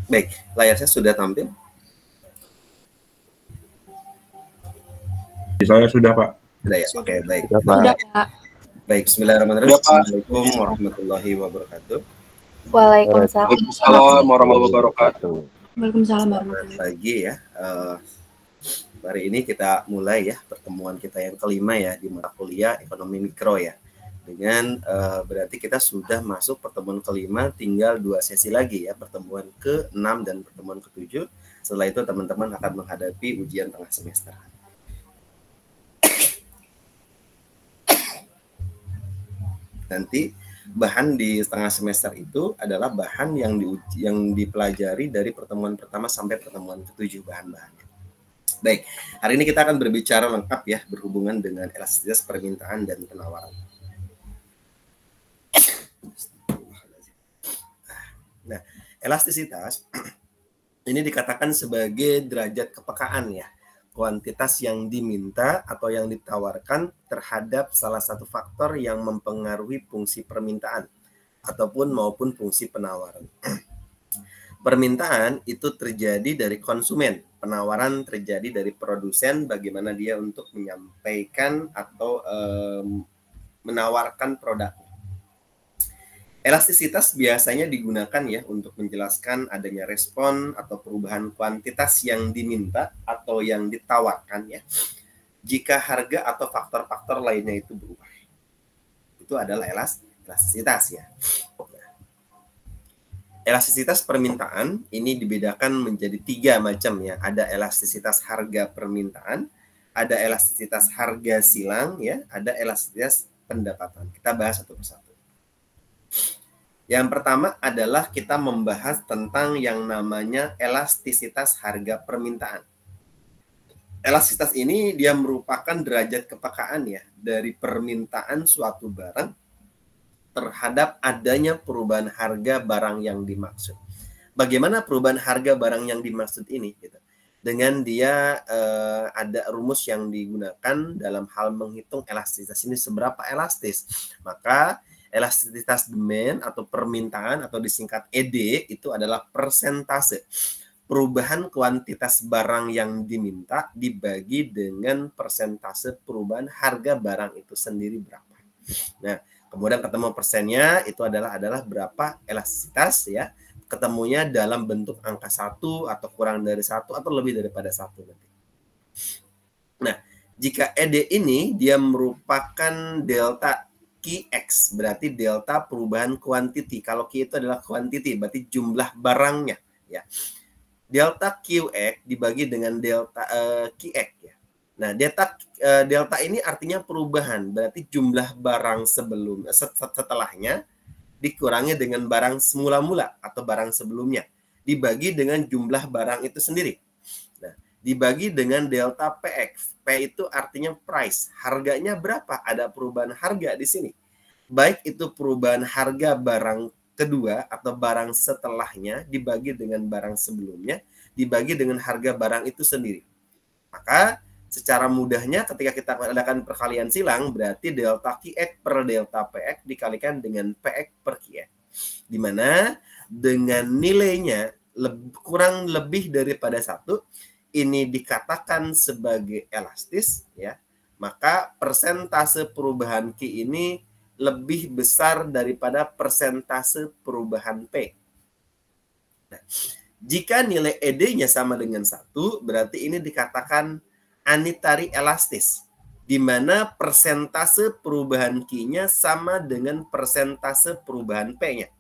Baik, layar saya sudah tampil. Saya sudah, Pak. Sudah ya? Oke, baik. Sudah, Pak. Baik, bismillahirrahmanirrahim. Assalamualaikum warahmatullahi wabarakatuh. Waalaikumsalam. Waalaikumsalam warahmatullahi wabarakatuh. Waalaikumsalam Selamat warahmatullahi pagi ya. Hari ini kita mulai ya pertemuan kita yang kelima ya di mata kuliah ekonomi mikro ya. Dengan berarti kita sudah masuk pertemuan kelima, tinggal 2 sesi lagi ya, pertemuan ke-6 dan pertemuan ke-7. Setelah itu teman-teman akan menghadapi ujian tengah semester. Nanti bahan di setengah semester itu adalah bahan yang dipelajari dari pertemuan pertama sampai pertemuan ke-7 bahan-bahannya. Baik, hari ini kita akan berbicara lengkap ya berhubungan dengan elastisitas permintaan dan penawaran. Nah, elastisitas ini dikatakan sebagai derajat kepekaan ya, kuantitas yang diminta atau yang ditawarkan terhadap salah satu faktor yang mempengaruhi fungsi permintaan ataupun maupun fungsi penawaran. Permintaan itu terjadi dari konsumen, penawaran terjadi dari produsen, bagaimana dia untuk menyampaikan atau menawarkan produknya. Elastisitas biasanya digunakan ya untuk menjelaskan adanya respon atau perubahan kuantitas yang diminta atau yang ditawarkan ya, jika harga atau faktor-faktor lainnya itu berubah. Itu adalah elastisitas ya. Elastisitas permintaan ini dibedakan menjadi 3 macam ya. Ada elastisitas harga permintaan, ada elastisitas harga silang ya, ada elastisitas pendapatan. Kita bahas satu persatu. Yang pertama adalah kita membahas tentang yang namanya elastisitas harga permintaan. Elastisitas ini dia merupakan derajat kepekaan ya dari permintaan suatu barang terhadap adanya perubahan harga barang yang dimaksud. Bagaimana perubahan harga barang yang dimaksud ini? Gitu. Dengan dia ada rumus yang digunakan dalam hal menghitung elastisitas ini seberapa elastis. Maka elastisitas demand atau permintaan atau disingkat ED itu adalah persentase perubahan kuantitas barang yang diminta dibagi dengan persentase perubahan harga barang itu sendiri berapa. Nah, kemudian ketemu persennya itu adalah berapa elastisitas ya. Ketemunya dalam bentuk angka 1 atau kurang dari 1 atau lebih daripada 1 nanti. Nah, jika ED ini dia merupakan delta QX, berarti delta perubahan kuantiti. Kalau Q itu adalah kuantiti, berarti jumlah barangnya ya. Delta QX dibagi dengan delta QX ya. Nah, delta ini artinya perubahan, berarti jumlah barang setelahnya dikurangi dengan barang semula-mula atau barang sebelumnya dibagi dengan jumlah barang itu sendiri. Nah, dibagi dengan delta PX. P itu artinya price. Harganya berapa? Ada perubahan harga di sini. Baik itu perubahan harga barang kedua atau barang setelahnya dibagi dengan barang sebelumnya, dibagi dengan harga barang itu sendiri. Maka secara mudahnya ketika kita adakan perkalian silang, berarti delta QX per delta PX dikalikan dengan PX per QX. Di mana dengan nilainya kurang lebih daripada 1, ini dikatakan sebagai elastis ya, maka persentase perubahan Q ini lebih besar daripada persentase perubahan P. Nah, jika nilai ED-nya sama dengan 1, berarti ini dikatakan unitary elastis, di mana persentase perubahan Q-nya sama dengan persentase perubahan P-nya.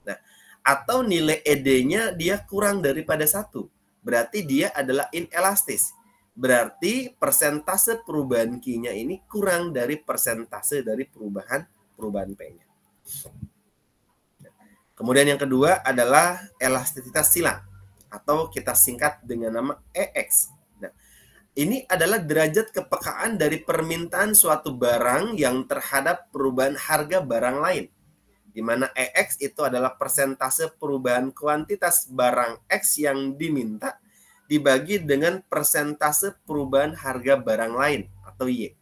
Nah, atau nilai ED-nya dia kurang daripada 1. Berarti dia adalah inelastis. Berarti persentase perubahan Q-nya ini kurang dari persentase dari perubahan P-nya. Kemudian yang kedua adalah elastisitas silang atau kita singkat dengan nama EX. Nah, ini adalah derajat kepekaan dari permintaan suatu barang yang terhadap perubahan harga barang lain. Di mana EX itu adalah persentase perubahan kuantitas barang X yang diminta dibagi dengan persentase perubahan harga barang lain atau Y.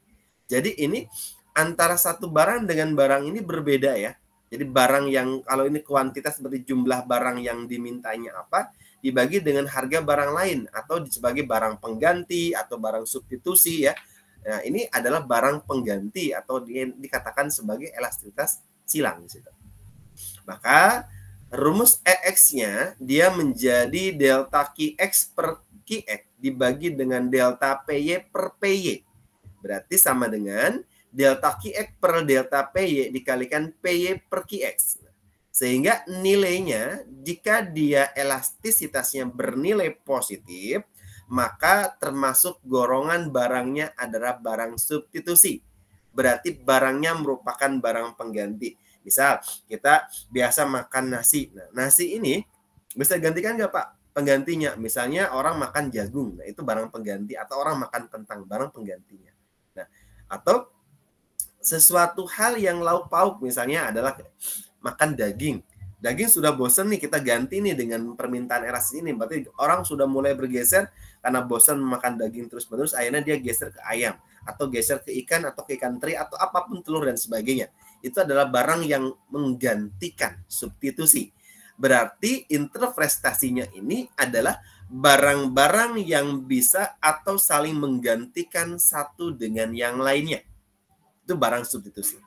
Jadi ini antara satu barang dengan barang ini berbeda ya. Jadi barang yang kalau ini kuantitas berarti jumlah barang yang dimintanya apa, dibagi dengan harga barang lain atau sebagai barang pengganti atau barang substitusi ya. Nah, ini adalah barang pengganti atau dikatakan sebagai elastisitas silang di situ. Maka rumus EX-nya dia menjadi delta QX per QX dibagi dengan delta PY per PY. Berarti sama dengan delta QX per delta PY dikalikan PY per QX. Sehingga nilainya jika dia elastisitasnya bernilai positif, maka termasuk golongan barangnya adalah barang substitusi. Berarti barangnya merupakan barang pengganti. Misal kita biasa makan nasi. Nah, nasi ini bisa gantikan nggak Pak penggantinya? Misalnya orang makan jagung, nah itu barang pengganti. Atau orang makan kentang, barang penggantinya. Nah, atau sesuatu hal yang lauk pauk misalnya adalah makan daging. Daging sudah bosan nih, kita ganti nih dengan permintaan elastis ini. Berarti orang sudah mulai bergeser karena bosan makan daging terus-menerus, akhirnya dia geser ke ayam atau geser ke ikan atau ke ikan teri atau apapun, telur dan sebagainya. Itu adalah barang yang menggantikan, substitusi. Berarti interpretasinya ini adalah barang-barang yang bisa atau saling menggantikan satu dengan yang lainnya. Itu barang substitusi.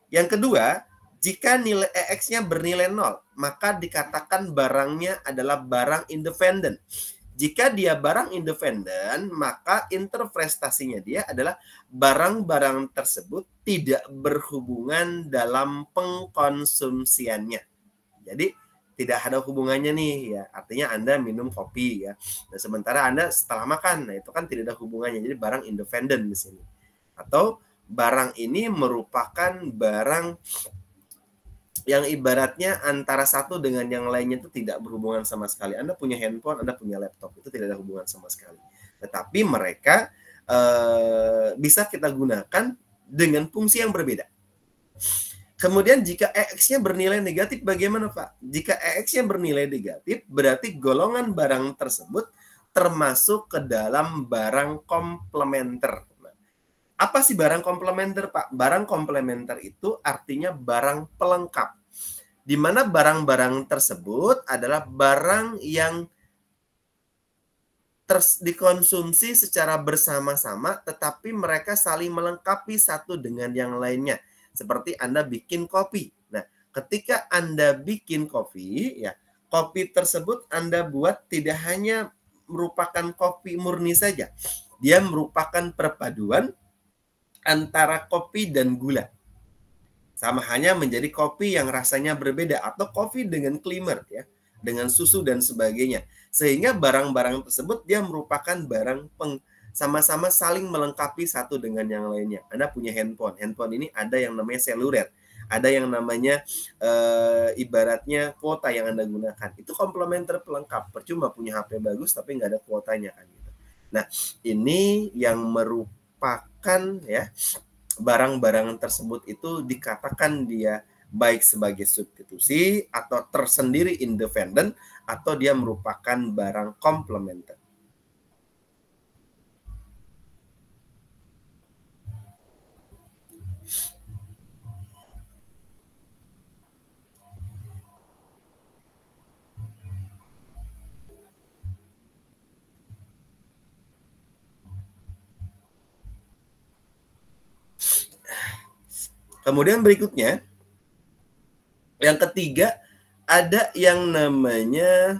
Yang kedua, jika nilai EX-nya bernilai 0, maka dikatakan barangnya adalah barang independen. Jika dia barang independen, maka interpretasinya dia adalah barang-barang tersebut tidak berhubungan dalam pengkonsumsiannya. Jadi tidak ada hubungannya nih ya. Artinya Anda minum kopi ya. Nah, sementara Anda setelah makan, nah itu kan tidak ada hubungannya. Jadi barang independen di sini. Atau barang ini merupakan barang yang ibaratnya antara satu dengan yang lainnya itu tidak berhubungan sama sekali. Anda punya handphone, Anda punya laptop, itu tidak ada hubungan sama sekali. Tetapi mereka bisa kita gunakan dengan fungsi yang berbeda. Kemudian jika EX-nya bernilai negatif bagaimana Pak? Jika EX-nya bernilai negatif, berarti golongan barang tersebut termasuk ke dalam barang komplementer. Apa sih barang komplementer, Pak? Barang komplementer itu artinya barang pelengkap. Di mana barang-barang tersebut adalah barang yang dikonsumsi secara bersama-sama, tetapi mereka saling melengkapi satu dengan yang lainnya. Seperti Anda bikin kopi. Nah, ketika Anda bikin kopi, ya, kopi tersebut Anda buat tidak hanya merupakan kopi murni saja. Dia merupakan perpaduan antara kopi dan gula. Sama hanya menjadi kopi yang rasanya berbeda atau kopi dengan creamer ya, dengan susu dan sebagainya. Sehingga barang-barang tersebut dia merupakan barang sama-sama saling melengkapi satu dengan yang lainnya. Anda punya handphone. Handphone ini ada yang namanya seluler, ada yang namanya ibaratnya kuota yang Anda gunakan. Itu komplementer pelengkap. Percuma punya HP bagus tapi nggak ada kuotanya kan gitu. Nah, ini yang merupakan ya barang-barang tersebut itu dikatakan dia baik sebagai substitusi atau tersendiri independen atau dia merupakan barang komplementer. Kemudian berikutnya, yang ketiga, ada yang namanya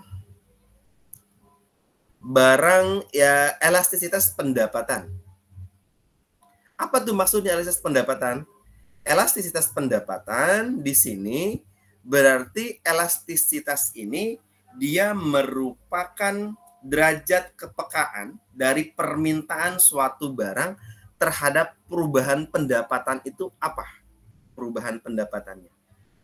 barang ya elastisitas pendapatan. Apa tuh maksudnya elastisitas pendapatan? Elastisitas pendapatan di sini berarti elastisitas ini dia merupakan derajat kepekaan dari permintaan suatu barang terhadap perubahan pendapatan itu apa? Perubahan pendapatannya.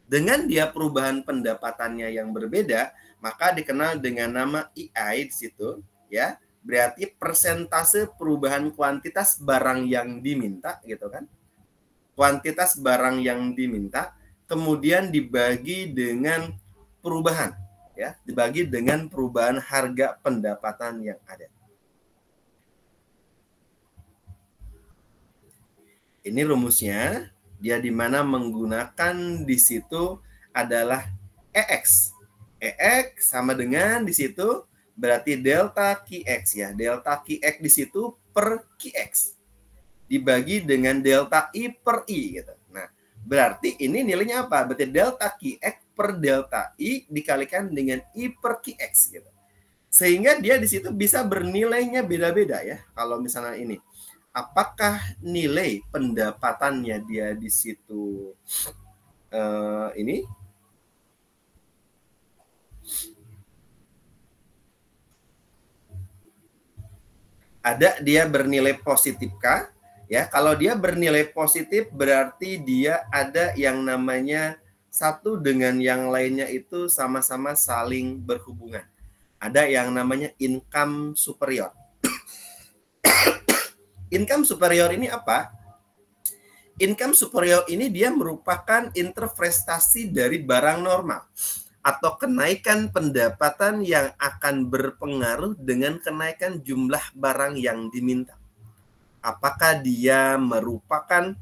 Dengan dia perubahan pendapatannya yang berbeda, maka dikenal dengan nama EI di situ, ya. Berarti persentase perubahan kuantitas barang yang diminta, gitu kan? Kuantitas barang yang diminta, kemudian dibagi dengan perubahan, ya, dibagi dengan perubahan harga pendapatan yang ada. Ini rumusnya. Dia di mana menggunakan di situ adalah EX. EX sama dengan di situ berarti delta Qx ya. Delta Qx di situ per Qx dibagi dengan delta I per I gitu. Nah, berarti ini nilainya apa? Berarti delta Qx per delta I dikalikan dengan I per Qx gitu. Sehingga dia di situ bisa bernilainya beda-beda ya. Kalau misalnya ini, apakah nilai pendapatannya dia di situ ini ada dia bernilai positif kah? Ya, kalau dia bernilai positif berarti dia ada yang namanya satu dengan yang lainnya itu sama-sama saling berhubungan. Ada yang namanya income superior. Income superior ini apa? Income superior ini dia merupakan interpretasi dari barang normal atau kenaikan pendapatan yang akan berpengaruh dengan kenaikan jumlah barang yang diminta. Apakah dia merupakan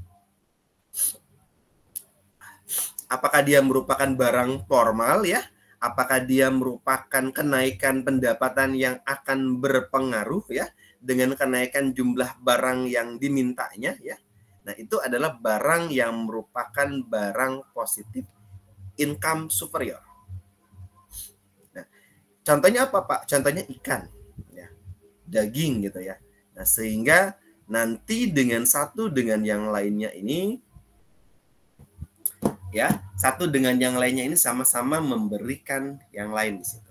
barang formal ya? Apakah dia merupakan kenaikan pendapatan yang akan berpengaruh ya dengan kenaikan jumlah barang yang dimintanya ya? Nah, itu adalah barang yang merupakan barang positif income superior. Nah, contohnya apa, Pak? Contohnya ikan ya. Daging gitu ya. Nah, sehingga nanti dengan satu dengan yang lainnya ini ya, satu dengan yang lainnya ini sama-sama memberikan yang lain di situ.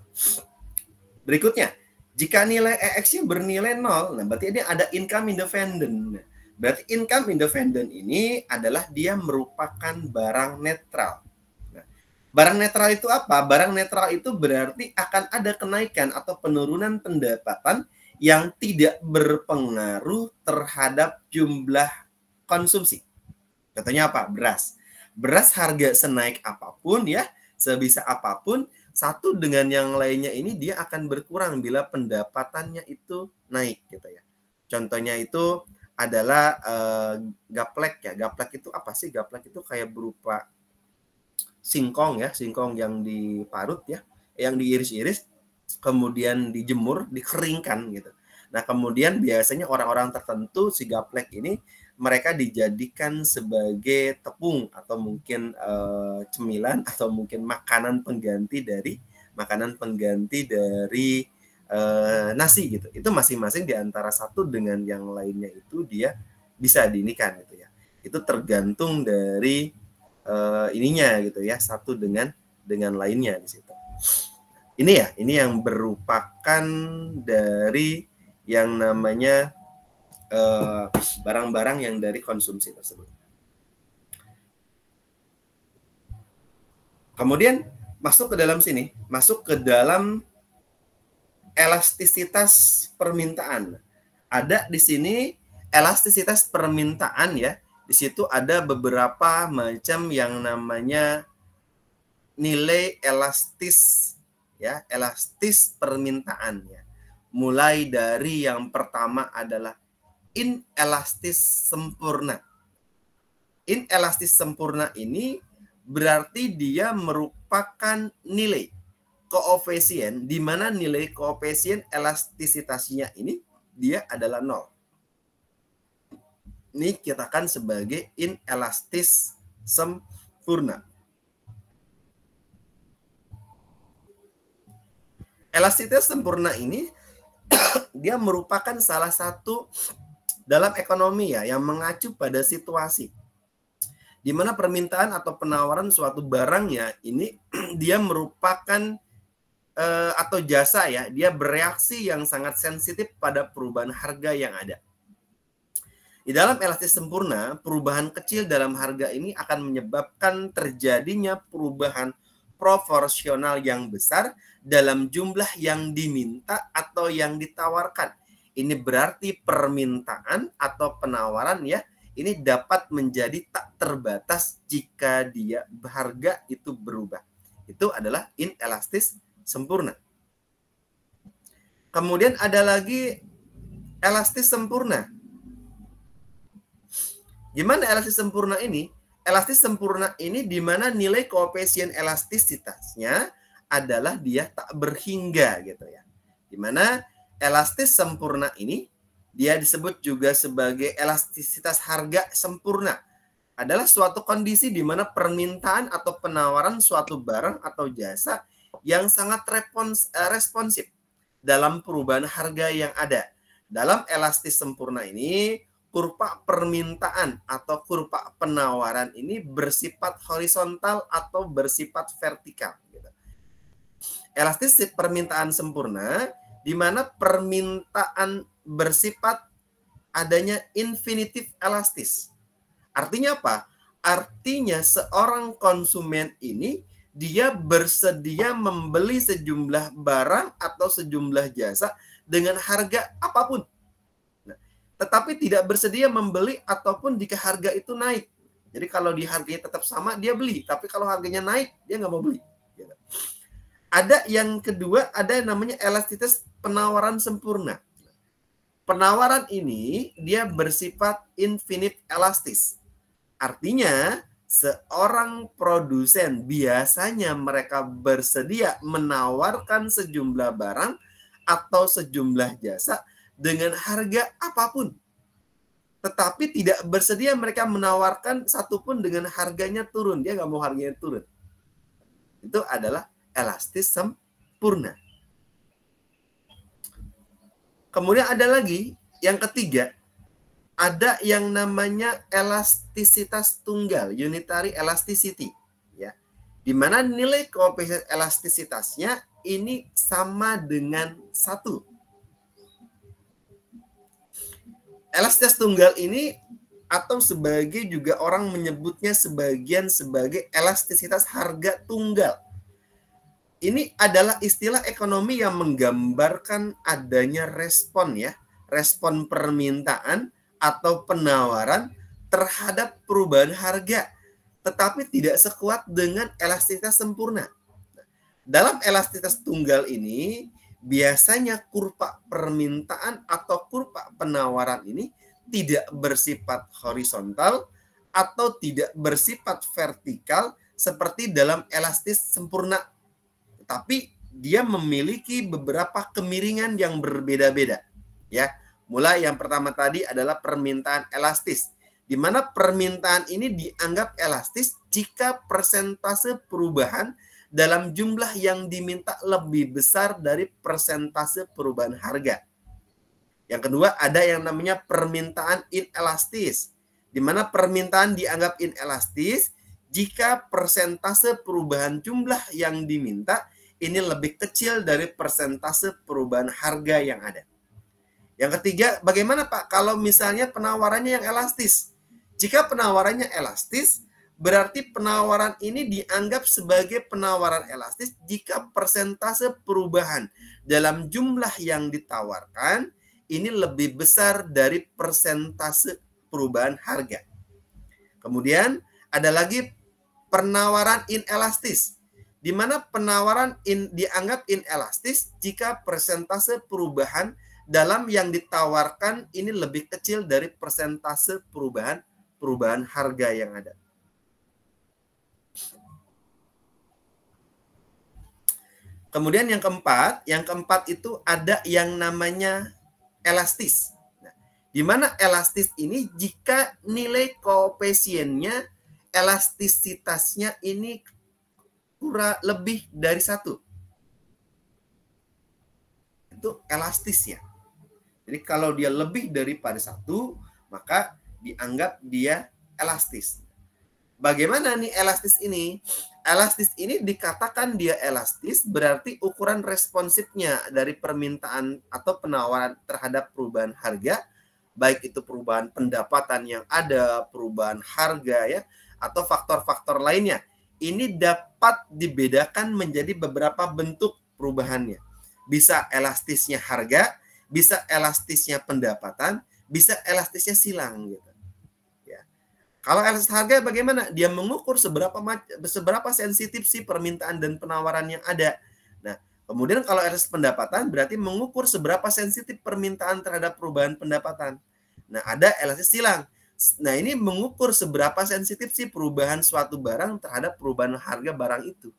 Berikutnya, jika nilai EX-nya bernilai 0, nah berarti ini ada income independent. Berarti income independent ini adalah dia merupakan barang netral. Nah, barang netral itu apa? Barang netral itu berarti akan ada kenaikan atau penurunan pendapatan yang tidak berpengaruh terhadap jumlah konsumsi. Contohnya apa? Beras. Beras harga senaik apapun ya, sebisa apapun, satu dengan yang lainnya ini dia akan berkurang bila pendapatannya itu naik gitu ya. Contohnya itu adalah gaplek ya. Gaplek itu apa sih? Gaplek itu kayak berupa singkong ya, singkong yang diparut ya, yang diiris-iris kemudian dijemur, dikeringkan gitu. Nah, kemudian biasanya orang-orang tertentu si gaplek ini mereka dijadikan sebagai tepung atau mungkin cemilan atau mungkin makanan pengganti dari nasi gitu. Itu masing-masing di antara satu dengan yang lainnya itu dia bisa diinikan gitu ya. Itu tergantung dari ininya gitu ya, satu dengan lainnya di situ. Ini ya, ini yang merupakan dari yang namanya barang-barang yang dari konsumsi tersebut. Kemudian masuk ke dalam sini, masuk ke dalam elastisitas permintaan. Ada di sini elastisitas permintaan ya. Di situ ada beberapa macam yang namanya nilai elastis ya, elastis permintaan ya. Mulai dari yang pertama adalah inelastis sempurna. Inelastis sempurna ini berarti dia merupakan nilai koefisien di mana nilai koefisien elastisitasnya ini dia adalah 0. Ini kita katakan sebagai inelastis sempurna. Elastisitas sempurna ini dia merupakan salah satu dalam ekonomi ya yang mengacu pada situasi di mana permintaan atau penawaran suatu barangnya ini dia merupakan atau jasa ya, dia bereaksi yang sangat sensitif pada perubahan harga yang ada. Di dalam elastis sempurna, perubahan kecil dalam harga ini akan menyebabkan terjadinya perubahan proporsional yang besar dalam jumlah yang diminta atau yang ditawarkan. Ini berarti permintaan atau penawaran ya, ini dapat menjadi tak terbatas jika dia harga itu berubah. Itu adalah inelastis sempurna. Kemudian ada lagi elastis sempurna. Gimana elastis sempurna ini? Elastis sempurna ini di mana nilai koefisien elastisitasnya adalah dia tak berhingga gitu ya. Di mana elastis sempurna ini dia disebut juga sebagai elastisitas harga sempurna. Adalah suatu kondisi di mana permintaan atau penawaran suatu barang atau jasa yang sangat responsif dalam perubahan harga yang ada. Dalam elastis sempurna ini, kurva permintaan atau kurva penawaran ini bersifat horizontal atau bersifat vertikal. Elastis permintaan sempurna, di mana permintaan bersifat adanya infinitif elastis. Artinya apa? Artinya seorang konsumen ini dia bersedia membeli sejumlah barang atau sejumlah jasa dengan harga apapun. Nah, tetapi tidak bersedia membeli ataupun jika harga itu naik. Jadi kalau di harganya tetap sama dia beli, tapi kalau harganya naik dia nggak mau beli. Ada yang kedua, ada yang namanya elastisitas penawaran sempurna. Penawaran ini dia bersifat infinite elastis. Artinya seorang produsen biasanya mereka bersedia menawarkan sejumlah barang atau sejumlah jasa dengan harga apapun. Tetapi tidak bersedia mereka menawarkan satupun dengan harganya turun. Dia nggak mau harganya turun. Itu adalah elastis sempurna. Kemudian ada lagi yang ketiga, ada yang namanya elastisitas tunggal, unitary elasticity, ya. Di mana nilai koefisien elastisitasnya ini sama dengan 1. Elastisitas tunggal ini atau sebagai juga orang menyebutnya sebagian sebagai elastisitas harga tunggal. Ini adalah istilah ekonomi yang menggambarkan adanya respon ya, respon permintaan atau penawaran terhadap perubahan harga, tetapi tidak sekuat dengan elastisitas sempurna. Dalam elastisitas tunggal ini, biasanya kurva permintaan atau kurva penawaran ini tidak bersifat horizontal atau tidak bersifat vertikal seperti dalam elastis sempurna. Tapi dia memiliki beberapa kemiringan yang berbeda-beda. Ya, mulai yang pertama tadi adalah permintaan elastis, di mana permintaan ini dianggap elastis jika persentase perubahan dalam jumlah yang diminta lebih besar dari persentase perubahan harga. Yang kedua ada yang namanya permintaan inelastis, di mana permintaan dianggap inelastis jika persentase perubahan jumlah yang diminta ini lebih kecil dari persentase perubahan harga yang ada. Yang ketiga, bagaimana Pak kalau misalnya penawarannya yang elastis? Jika penawarannya elastis, berarti penawaran ini dianggap sebagai penawaran elastis jika persentase perubahan dalam jumlah yang ditawarkan ini lebih besar dari persentase perubahan harga. Kemudian ada lagi penawaran inelastis, di mana penawaran dianggap inelastis jika persentase perubahan dalam yang ditawarkan ini lebih kecil dari persentase perubahan harga yang ada. Kemudian yang keempat itu ada yang namanya elastis. Nah, di mana elastis ini jika nilai koefisiennya, elastisitasnya ini kurang lebih dari 1. Itu elastis ya. Jadi kalau dia lebih daripada 1, maka dianggap dia elastis. Bagaimana nih elastis ini? Elastis ini dikatakan dia elastis berarti ukuran responsifnya dari permintaan atau penawaran terhadap perubahan harga, baik itu perubahan pendapatan yang ada, perubahan harga ya, atau faktor-faktor lainnya. Ini dapat dibedakan menjadi beberapa bentuk perubahannya. Bisa elastisnya harga, bisa elastisnya pendapatan, bisa elastisnya silang gitu. Ya. Kalau elastis harga bagaimana? Dia mengukur seberapa sensitif sih permintaan dan penawaran yang ada. Nah, kemudian kalau elastis pendapatan berarti mengukur seberapa sensitif permintaan terhadap perubahan pendapatan. Nah, ada elastis silang. Nah, ini mengukur seberapa sensitif sih perubahan suatu barang terhadap perubahan harga barang itu.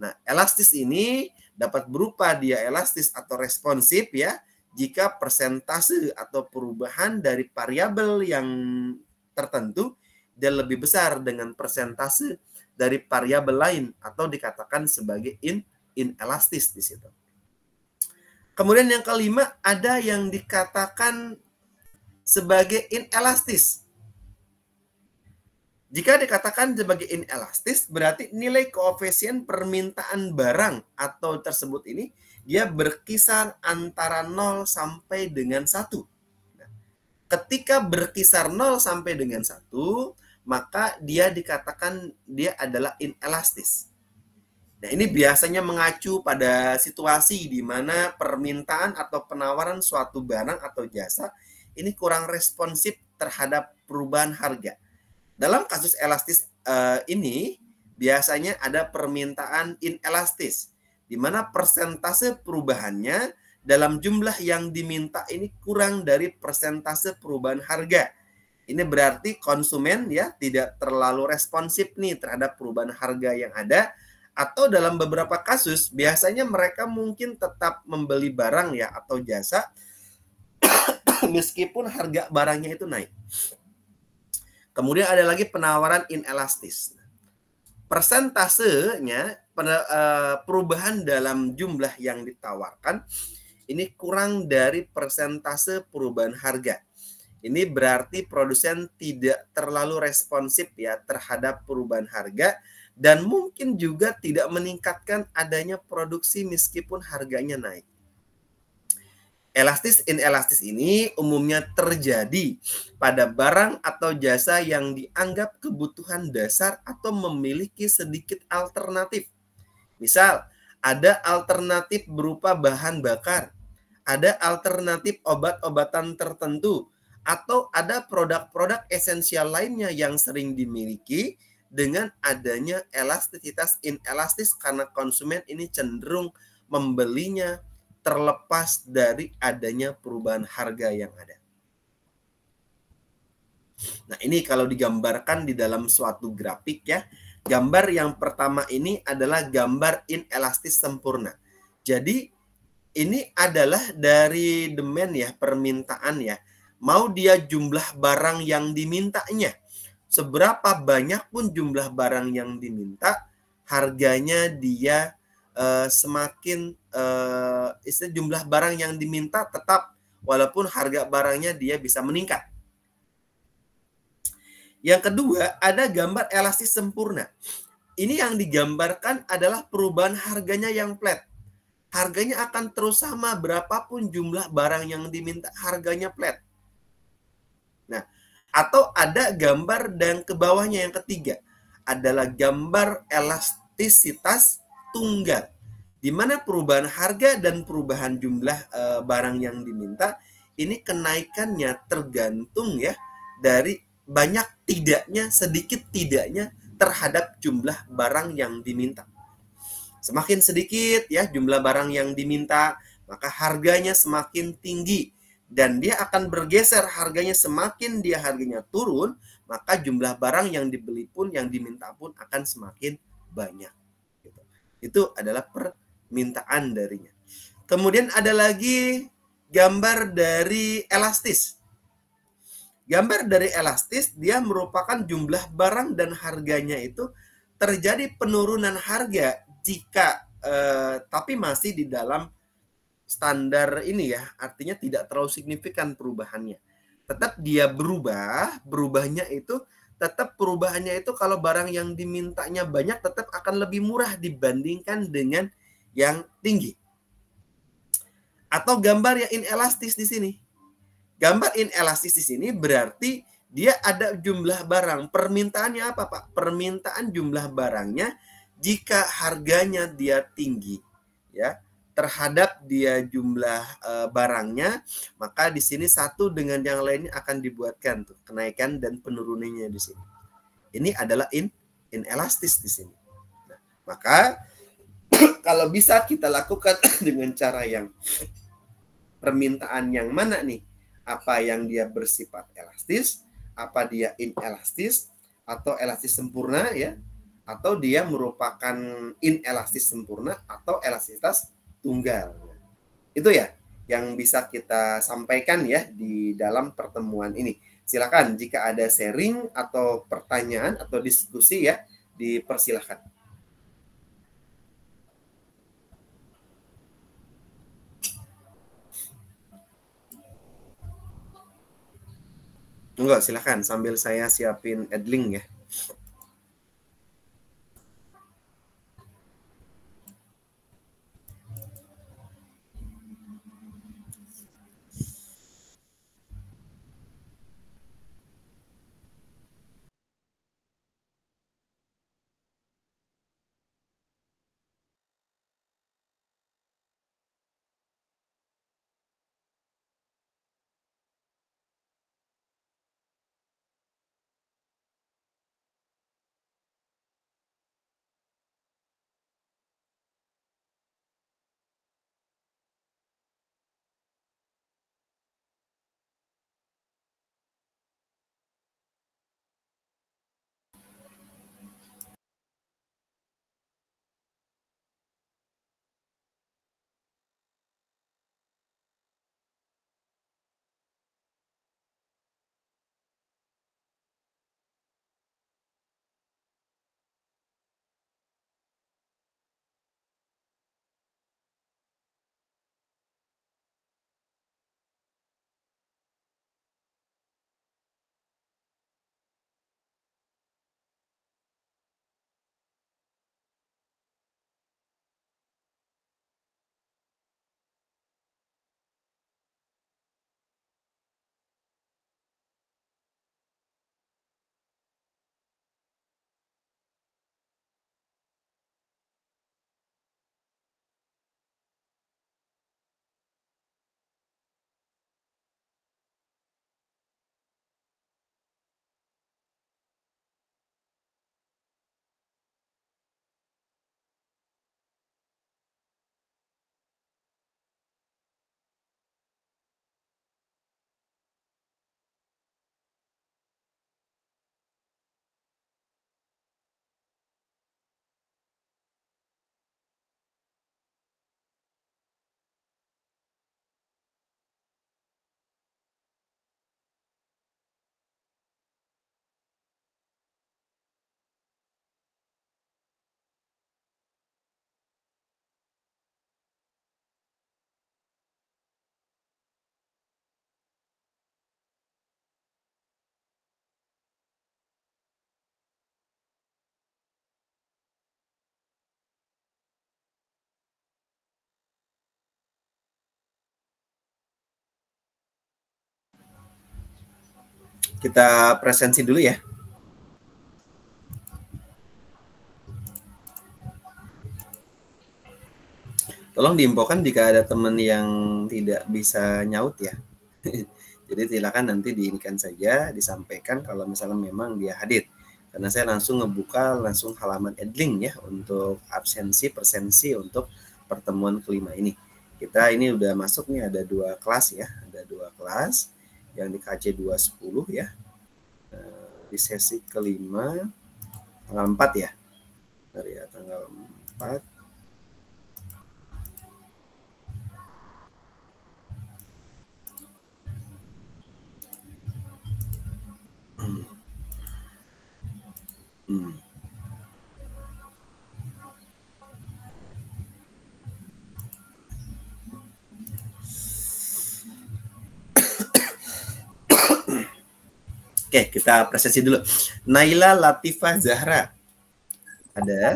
Nah, elastis ini dapat berupa dia elastis atau responsif ya, jika persentase atau perubahan dari variabel yang tertentu dia lebih besar dengan persentase dari variabel lain atau dikatakan sebagai inelastis di situ. Kemudian yang kelima ada yang dikatakan sebagai inelastis. Jika dikatakan sebagai inelastis, berarti nilai koefisien permintaan barang atau tersebut ini dia berkisar antara 0 sampai dengan 1. Nah, ketika berkisar 0 sampai dengan 1, maka dia dikatakan dia adalah inelastis. Nah, ini biasanya mengacu pada situasi di mana permintaan atau penawaran suatu barang atau jasa ini kurang responsif terhadap perubahan harga. Dalam kasus elastis ini biasanya ada permintaan inelastis, di mana persentase perubahannya dalam jumlah yang diminta ini kurang dari persentase perubahan harga. Ini berarti konsumen ya tidak terlalu responsif nih terhadap perubahan harga yang ada, atau dalam beberapa kasus biasanya mereka mungkin tetap membeli barang ya atau jasa meskipun harga barangnya itu naik. Kemudian ada lagi penawaran inelastis. Persentasenya perubahan dalam jumlah yang ditawarkan ini kurang dari persentase perubahan harga. Ini berarti produsen tidak terlalu responsif ya terhadap perubahan harga dan mungkin juga tidak meningkatkan adanya produksi meskipun harganya naik. Elastis inelastis ini umumnya terjadi pada barang atau jasa yang dianggap kebutuhan dasar atau memiliki sedikit alternatif. Misal, ada alternatif berupa bahan bakar, ada alternatif obat-obatan tertentu, atau ada produk-produk esensial lainnya yang sering dimiliki dengan adanya elastisitas inelastis karena konsumen ini cenderung membelinya terlepas dari adanya perubahan harga yang ada. Nah, ini kalau digambarkan di dalam suatu grafik ya. Gambar yang pertama ini adalah gambar inelastis sempurna. Jadi ini adalah dari demand ya, permintaan ya. Mau dia jumlah barang yang dimintanya, seberapa banyak pun jumlah barang yang diminta, harganya dia semakin jumlah barang yang diminta tetap walaupun harga barangnya dia bisa meningkat. Yang kedua, ada gambar elastis sempurna. Ini yang digambarkan adalah perubahan harganya yang flat. Harganya akan terus sama berapapun jumlah barang yang diminta, harganya flat. Nah, atau ada gambar dan ke bawahnya yang ketiga adalah gambar elastisitas tunggal, di mana perubahan harga dan perubahan jumlah barang yang diminta ini kenaikannya tergantung ya dari banyak tidaknya, sedikit tidaknya terhadap jumlah barang yang diminta. Semakin sedikit ya jumlah barang yang diminta, maka harganya semakin tinggi dan dia akan bergeser harganya, semakin dia harganya turun, maka jumlah barang yang dibeli pun yang diminta pun akan semakin banyak. Itu adalah permintaan darinya. Kemudian ada lagi gambar dari elastis. Gambar dari elastis, dia merupakan jumlah barang dan harganya itu terjadi penurunan harga jika tapi masih di dalam standar ini ya, artinya tidak terlalu signifikan perubahannya. Tetap dia berubahnya itu tetap perubahannya itu kalau barang yang dimintanya banyak tetap akan lebih murah dibandingkan dengan yang tinggi. Atau gambar yang inelastis di sini. Gambar inelastis di sini berarti dia ada jumlah barang. Permintaannya apa, Pak? Permintaan jumlah barangnya jika harganya dia tinggi ya terhadap dia jumlah barangnya, maka di sini satu dengan yang lainnya akan dibuatkan tuh kenaikan dan penurunannya di sini. Ini adalah inelastis di sini. Nah, maka kalau bisa kita lakukan dengan cara yang permintaan yang mana nih? Apa yang dia bersifat elastis, apa dia inelastis atau elastis sempurna ya. atau dia merupakan inelastis sempurna atau elastisitas tunggal. Itu ya yang bisa kita sampaikan ya di dalam pertemuan ini. Silakan jika ada sharing atau pertanyaan atau diskusi ya, dipersilahkan. Enggak, silakan sambil saya siapin adlink ya. Kita presensi dulu ya. Tolong diinfokan jika ada teman yang tidak bisa nyaut ya. Jadi silakan nanti diinikan saja, disampaikan kalau misalnya memang dia hadir. Karena saya langsung ngebuka langsung halaman adlink ya untuk absensi presensi untuk pertemuan kelima ini. Kita ini udah masuk nih, ada 2 kelas ya, ada 2 kelas yang di KC 210 ya. Di sesi kelima tanggal 4 ya. Dari ya, tanggal 4. Oke, kita presensi dulu. Naila Latifah Zahra. Ada?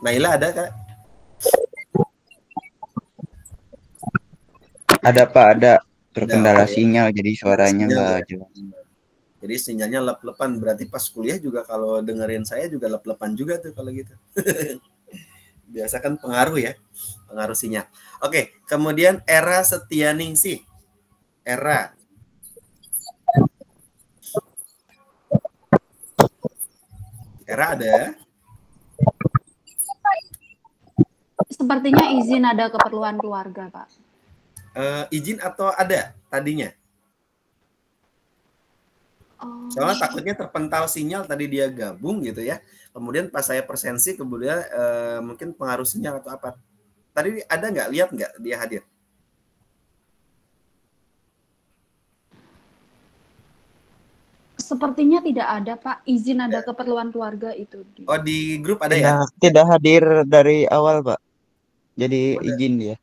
Naila ada, Kak? Ada, Pak, ada. Terkendala sinyal, jadi suaranya nggak jelas. Jadi sinyalnya lep-lepan. Berarti pas kuliah juga kalau dengerin saya juga lep-lepan juga tuh kalau gitu. Biasa kan pengaruh ya. Pengaruh sinyal. Oke, kemudian Era Setianingsih. Era. Era ada? Sepertinya izin ada keperluan keluarga, Pak. Izin atau ada tadinya? Soalnya takutnya terpental sinyal tadi dia gabung gitu ya. Kemudian pas saya presensi kemudian mungkin pengaruh sinyal atau apa. Tadi ada nggak, lihat nggak dia hadir? Sepertinya tidak ada, Pak. Izin ada keperluan keluarga itu. Oh, di grup ada ya? Tidak hadir dari awal, Pak. Jadi Udah. izin dia.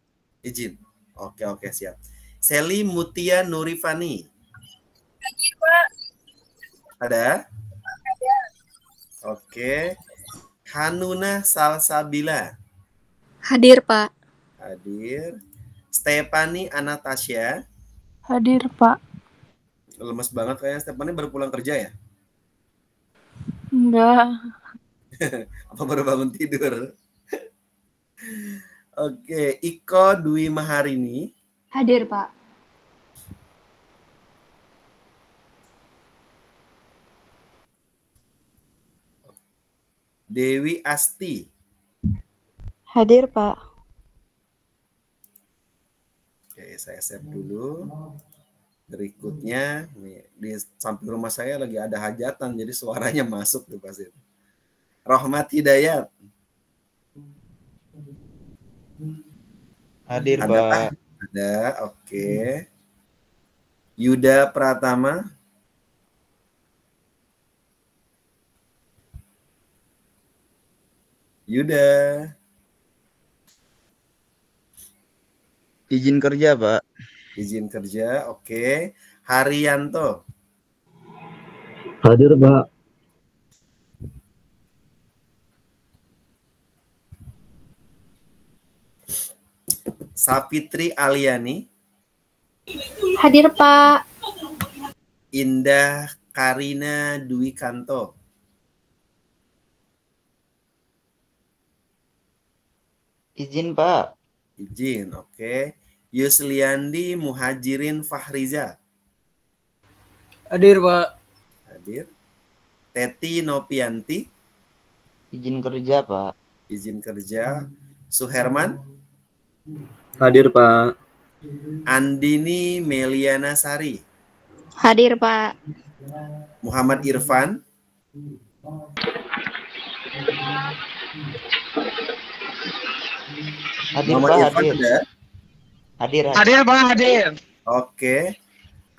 Izin. Oke, siap. Seli Mutia Nurifani. Hadir, Pak. Ada? Ada. Oke. Hanuna Salsabila. Hadir, Pak. Hadir. Stefani Anastasia. Hadir, Pak. Lemes banget kayaknya Stefani, baru pulang kerja ya? Enggak. Apa baru bangun tidur? Oke, Iko Dwi Maharini. Hadir, Pak. Dewi Asti. Hadir, Pak. Oke, saya save dulu. Berikutnya, nih, di samping rumah saya lagi ada hajatan, jadi suaranya masuk tuh pasti. Rohmat Hidayat. Hadir, Ada, Pak. Pak? Ada, oke. Yuda Pratama. Yuda. Izin kerja, Pak. Izin kerja, oke. Haryanto. Hadir, Pak. Sapitri Aliani. Hadir, Pak. Indah Karina Dwi Kanto. Izin, Pak. Izin, oke. Yusliandi Muhajirin Fahriza. Hadir, Pak. Hadir. Teti Nopianti. Izin kerja, Pak. Izin kerja. Suherman. Hadir, Pak. Andini Meliana Sari. Hadir, Pak. Muhammad Irfan. Hadir, Muhammad Pak. Irfan Hadir. ada? Hadir. Hadir, Pak. Hadir. Oke.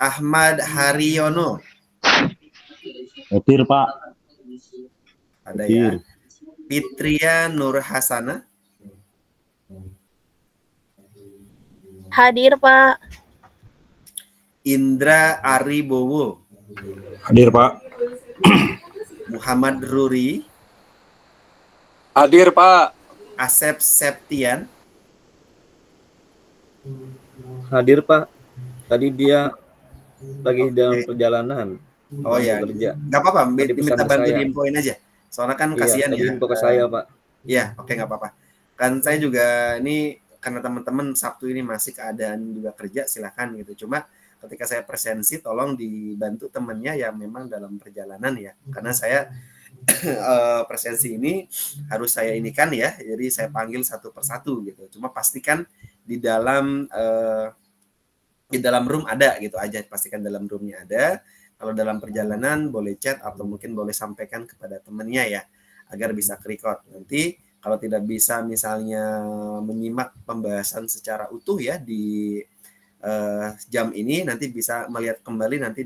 Ahmad Haryono. Hadir, Pak. Ada Hadir. ya. Fitria Nur Hasana. Hadir, Pak. Indra Aribowo. Hadir, Pak. Muhammad Ruri. Hadir, Pak. Asep Septian. Hadir, Pak. Tadi dia lagi dalam perjalanan. Oh ya, Kerja. nggak apa-apa. Tadi Minta pesan bantu saya. diinfoin aja. Soalnya kan Iya, kasihan tadi ya. info ke saya, Pak. Iya, oke, nggak apa-apa. Kan saya juga ini karena teman-teman Sabtu ini masih keadaan juga kerja, silakan gitu. Cuma ketika saya presensi, tolong dibantu temennya yang memang dalam perjalanan ya. Karena saya presensi ini harus saya inikan ya. Jadi saya panggil satu persatu gitu. Cuma pastikan di dalam room ada gitu aja. Pastikan dalam roomnya ada. Kalau dalam perjalanan boleh chat atau mungkin boleh sampaikan kepada temennya ya, agar bisa ke-record. Nanti kalau tidak bisa misalnya menyimak pembahasan secara utuh ya di jam ini, nanti bisa melihat kembali nanti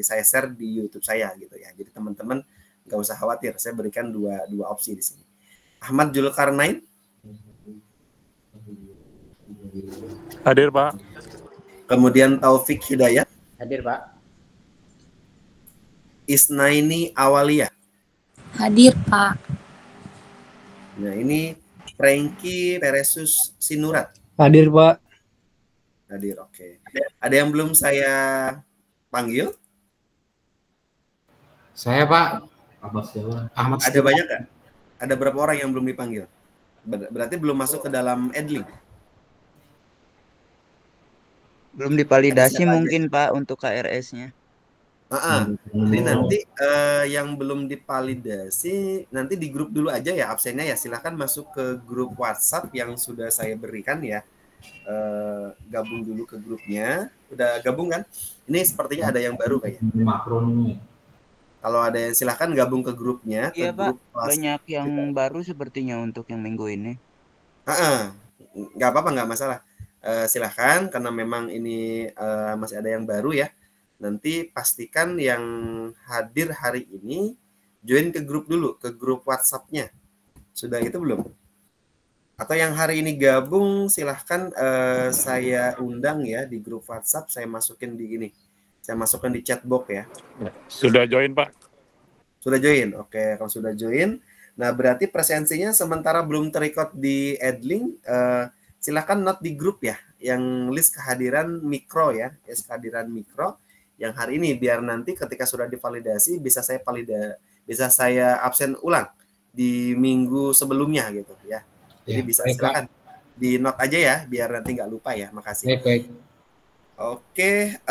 saya share di YouTube saya gitu ya. Jadi teman-teman nggak usah khawatir, saya berikan dua opsi di sini. Ahmad Julkarnain. Hadir, Pak. Kemudian Taufik Hidayat. Hadir, Pak. Isnaini Awalia. Hadir, Pak. Nah ini Franky Teresus Sinurat. Hadir, Pak. Hadir, oke. Ada yang belum saya panggil? Saya, Pak. Ahmad. Ada banyak kan? Ada berapa orang yang belum dipanggil? Berarti belum masuk ke dalam Edlink. Belum divalidasi Siapa mungkin, Pak, untuk KRS-nya. Jadi nanti yang belum divalidasi nanti di grup dulu aja ya absennya ya, silahkan masuk ke grup WhatsApp yang sudah saya berikan ya. Gabung dulu ke grupnya. Udah gabung kan? Ini sepertinya ada yang baru kayaknya. Kalau ada yang silahkan gabung ke grupnya, ke Iya Pak, grup kelas. banyak yang baru sepertinya untuk yang minggu ini. Nggak apa-apa, nggak masalah. Silahkan, karena memang ini masih ada yang baru ya. Nanti pastikan yang hadir hari ini join ke grup dulu, ke grup WhatsApp-nya. Sudah itu belum? Atau yang hari ini gabung, silahkan saya undang ya di grup WhatsApp, saya masukin di ini. Saya masukkan di chat box ya. Sudah join, Pak. Sudah join? Oke, kalau sudah join, nah berarti presensinya sementara belum terrecord di Adlink, silahkan note di grup ya, yang list kehadiran mikro ya, kehadiran mikro yang hari ini, biar nanti ketika sudah divalidasi bisa saya absen ulang di minggu sebelumnya gitu ya. Jadi bisa silakan di note aja ya, biar nanti nggak lupa ya. Makasih. Baik. Oke,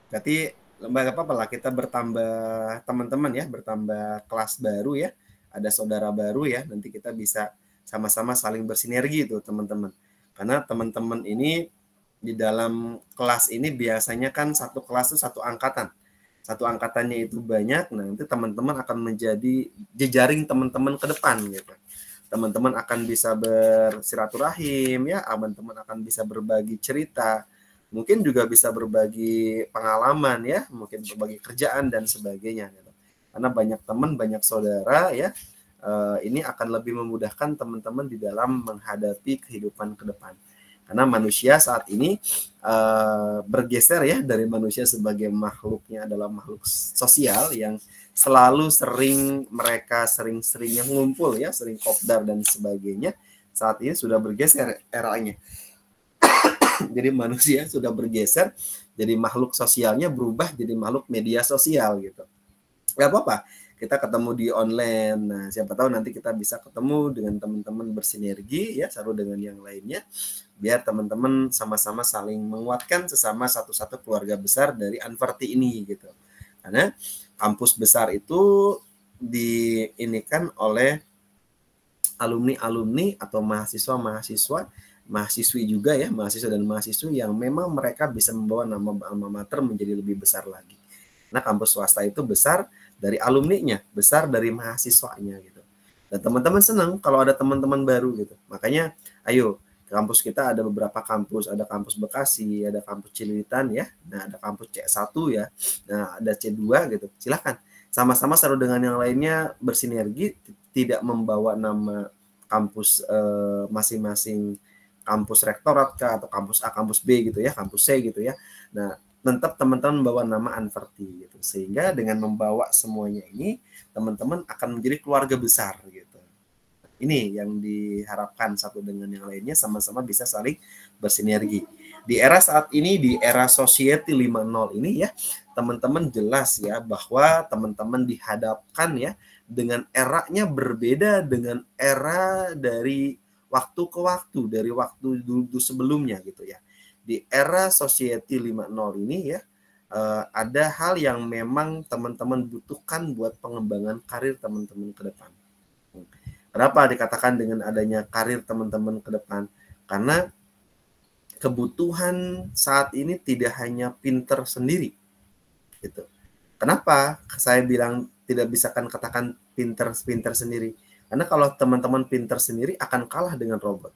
berarti nggak apa-apa lah, kita bertambah teman-teman ya, bertambah kelas baru ya, ada saudara baru ya, nanti kita bisa sama-sama saling bersinergi tuh teman-teman. Karena teman-teman ini di dalam kelas ini biasanya kan satu kelas itu satu angkatan. Satu angkatannya itu banyak, nah nanti teman-teman akan menjadi jejaring teman-teman ke depan gitu. Teman-teman akan bisa bersilaturahim ya, teman-teman akan bisa berbagi cerita, mungkin juga bisa berbagi pengalaman ya, mungkin berbagi kerjaan dan sebagainya gitu. Karena banyak teman, banyak saudara ya, ini akan lebih memudahkan teman-teman di dalam menghadapi kehidupan ke depan. Karena manusia saat ini bergeser ya dari manusia sebagai makhluknya adalah makhluk sosial yang selalu mereka sering-seringnya ngumpul ya, sering kopdar dan sebagainya. Saat ini sudah bergeser eranya. Jadi manusia sudah bergeser, jadi makhluk sosialnya berubah jadi makhluk media sosial gitu. Gak apa-apa, kita ketemu di online. Nah, siapa tahu nanti kita bisa ketemu dengan teman-teman bersinergi ya, satu dengan yang lainnya, biar teman-teman sama-sama saling menguatkan sesama satu-satu keluarga besar dari Unverti ini gitu. Karena kampus besar itu diinikan oleh alumni-alumni atau mahasiswa-mahasiswi juga ya, mahasiswa dan mahasiswi yang memang mereka bisa membawa nama alma mater menjadi lebih besar lagi. Nah, kampus swasta itu besar dari alumninya, besar dari mahasiswanya gitu. Dan teman-teman senang kalau ada teman-teman baru gitu. Makanya ayo, kampus kita ada beberapa kampus, ada kampus Bekasi, ada kampus Cililitan ya. Nah, ada kampus C1 ya. Nah, ada C2 gitu. Silakan sama-sama satu dengan yang lainnya bersinergi, tidak membawa nama kampus masing-masing, kampus rektorat atau kampus A, kampus B gitu ya, kampus C gitu ya. Nah, tetap teman-teman membawa nama Unverti gitu. Sehingga dengan membawa semuanya ini, teman-teman akan menjadi keluarga besar gitu. Ini yang diharapkan satu dengan yang lainnya sama-sama bisa saling bersinergi. Di era saat ini, di era Society 5.0 ini ya, teman-teman jelas ya bahwa teman-teman dihadapkan ya dengan eranya berbeda dengan era dari waktu ke waktu, dari waktu dulu sebelumnya gitu ya. Di era Society 5.0 ini ya, ada hal yang memang teman-teman butuhkan buat pengembangan karir teman-teman ke depan. Kenapa dikatakan dengan adanya karir teman-teman ke depan? Karena kebutuhan saat ini tidak hanya pinter sendiri. Gitu. Kenapa saya bilang tidak bisa katakan pinter sendiri? Karena kalau teman-teman pinter sendiri akan kalah dengan robot.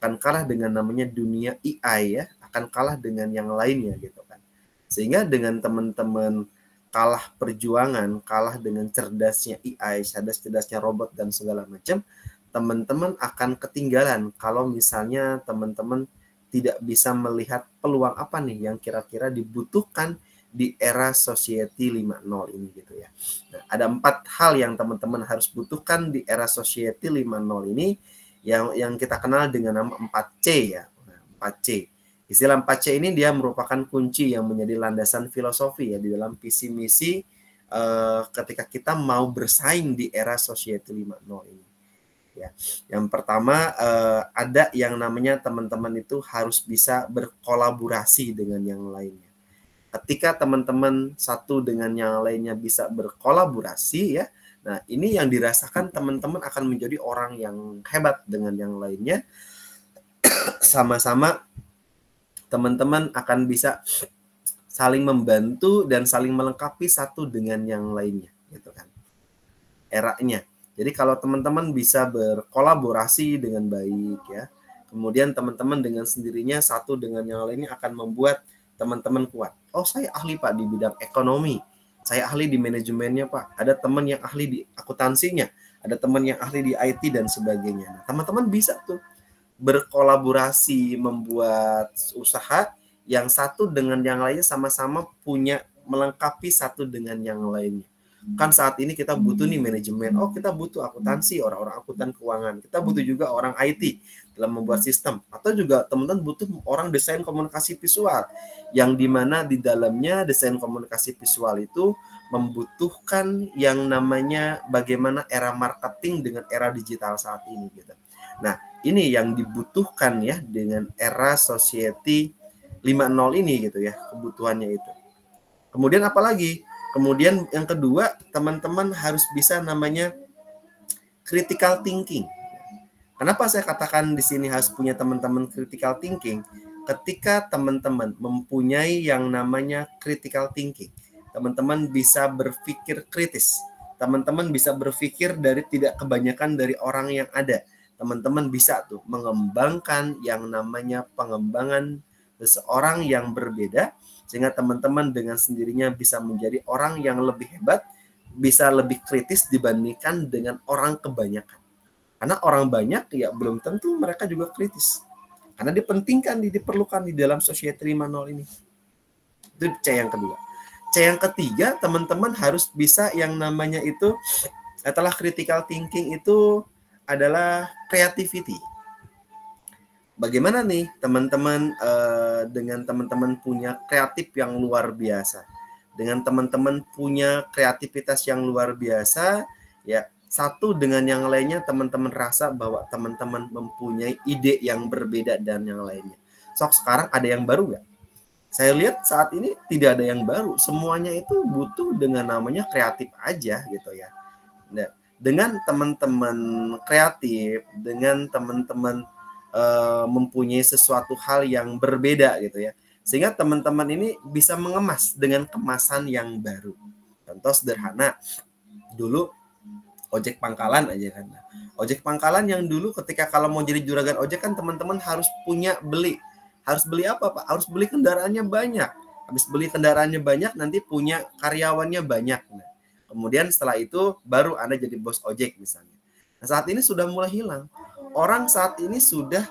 Akan kalah dengan namanya dunia AI ya, akan kalah dengan yang lainnya gitu kan. Sehingga dengan teman-teman kalah perjuangan, kalah dengan cerdasnya AI, cerdasnya robot dan segala macam, teman-teman akan ketinggalan kalau misalnya teman-teman tidak bisa melihat peluang apa nih yang kira-kira dibutuhkan di era Society 5.0 ini gitu ya. Nah, ada 4 hal yang teman-teman harus butuhkan di era Society 5.0 ini yang kita kenal dengan nama 4C ya. 4C. Istilah 4C ini dia merupakan kunci yang menjadi landasan filosofi ya di dalam visi misi ketika kita mau bersaing di era Society 5.0 ini. Ya. Yang pertama ada yang namanya teman-teman itu harus bisa berkolaborasi dengan yang lainnya. Ketika teman-teman satu dengan yang lainnya bisa berkolaborasi ya, nah ini yang dirasakan teman-teman akan menjadi orang yang hebat dengan yang lainnya. Sama-sama teman-teman akan bisa saling membantu dan saling melengkapi satu dengan yang lainnya, gitu kan. Eranya. Jadi kalau teman-teman bisa berkolaborasi dengan baik ya, kemudian teman-teman dengan sendirinya satu dengan yang lainnya akan membuat teman-teman kuat. Oh, saya ahli Pak di bidang ekonomi, saya ahli di manajemennya Pak, ada teman yang ahli di akuntansinya, ada teman yang ahli di IT dan sebagainya. Nah, teman-teman bisa tuh berkolaborasi membuat usaha yang satu dengan yang lainnya sama-sama punya melengkapi satu dengan yang lainnya. Kan saat ini kita butuh nih manajemen, oh kita butuh akuntansi, orang-orang akuntan keuangan, kita butuh juga orang IT dalam membuat sistem, atau juga teman-teman butuh orang desain komunikasi visual, yang dimana di dalamnya desain komunikasi visual itu membutuhkan yang namanya bagaimana era marketing dengan era digital saat ini gitu. Nah, ini yang dibutuhkan ya dengan era society 5.0 ini gitu ya, kebutuhannya itu. Kemudian apalagi? Kemudian yang kedua, teman-teman harus bisa namanya critical thinking. Kenapa saya katakan di sini harus punya teman-teman critical thinking? Ketika teman-teman mempunyai yang namanya critical thinking, teman-teman bisa berpikir kritis. Teman-teman bisa berpikir dari tidak kebanyakan dari orang yang ada. Teman-teman bisa tuh mengembangkan yang namanya pengembangan seseorang yang berbeda, sehingga teman-teman dengan sendirinya bisa menjadi orang yang lebih hebat, bisa lebih kritis dibandingkan dengan orang kebanyakan. Karena orang banyak ya belum tentu mereka juga kritis. Karena dipentingkan, diperlukan di dalam society 5.0 ini. Itu C yang kedua. C yang ketiga, teman-teman harus bisa yang namanya itu, setelah critical thinking itu adalah creativity. Bagaimana nih teman-teman dengan teman-teman punya kreatif yang luar biasa, dengan teman-teman punya kreativitas yang luar biasa, ya satu dengan yang lainnya teman-teman rasa bahwa teman-teman mempunyai ide yang berbeda dan yang lainnya. Sok sekarang ada yang baru nggak? Saya lihat saat ini tidak ada yang baru, semuanya itu butuh dengan namanya kreatif aja gitu ya. Nah, dengan teman-teman kreatif, dengan teman-teman mempunyai sesuatu hal yang berbeda gitu ya, sehingga teman-teman ini bisa mengemas dengan kemasan yang baru. Contoh sederhana, dulu ojek pangkalan aja kan. Ojek pangkalan yang dulu ketika kalau mau jadi juragan ojek kan teman-teman harus harus beli apa Pak? Harus beli kendaraannya banyak. Habis beli kendaraannya banyak nanti punya karyawannya banyak. Nah, kemudian setelah itu baru Anda jadi bos ojek misalnya. Nah, saat ini sudah mulai hilang. Orang saat ini sudah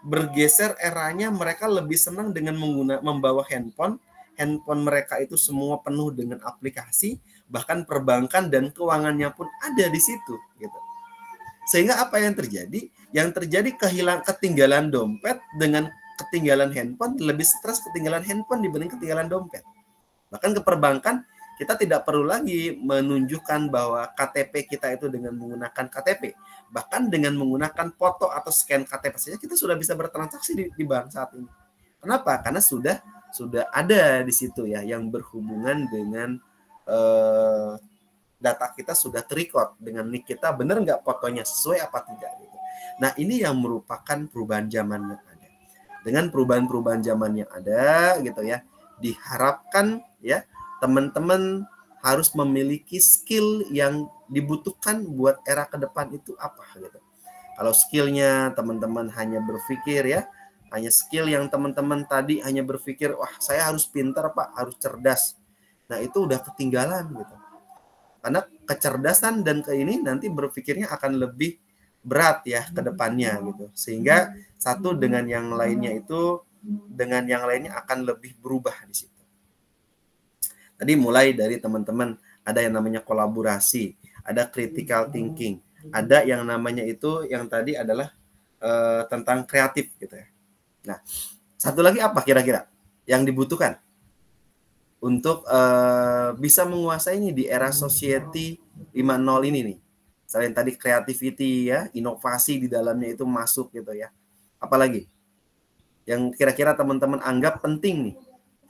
bergeser eranya, mereka lebih senang dengan membawa handphone. Handphone mereka itu semua penuh dengan aplikasi, bahkan perbankan dan keuangannya pun ada di situ gitu. Sehingga apa yang terjadi? Yang terjadi ketinggalan dompet dengan ketinggalan handphone, lebih stres ketinggalan handphone dibanding ketinggalan dompet. Bahkan ke perbankan kita tidak perlu lagi menunjukkan bahwa KTP kita itu dengan menggunakan KTP. Bahkan dengan menggunakan foto atau scan KTP saja kita sudah bisa bertransaksi di bank saat ini. Kenapa? Karena sudah ada di situ ya yang berhubungan dengan data kita sudah terrecord dengan nik kita, benar nggak fotonya sesuai apa tidak gitu. Nah, ini yang merupakan perubahan zaman yang ada. Dengan perubahan-perubahan zaman yang ada gitu ya, diharapkan ya teman-teman harus memiliki skill yang dibutuhkan buat era ke depan itu apa gitu. Kalau skillnya teman-teman hanya berpikir ya, hanya skill yang teman-teman tadi hanya berpikir, wah saya harus pintar Pak, harus cerdas. Nah itu udah ketinggalan gitu. Karena kecerdasan dan ini nanti berpikirnya akan lebih berat ya ke depannya gitu. Sehingga satu dengan yang lainnya itu, dengan yang lainnya akan lebih berubah di situ. Tadi mulai dari teman-teman ada yang namanya kolaborasi, ada critical thinking, ada yang namanya itu yang tadi adalah tentang kreatif gitu ya. Nah, satu lagi apa kira-kira yang dibutuhkan untuk bisa menguasai ini di era society 5.0 ini nih? Selain tadi creativity ya, inovasi di dalamnya itu masuk gitu ya. Apalagi yang kira-kira teman-teman anggap penting nih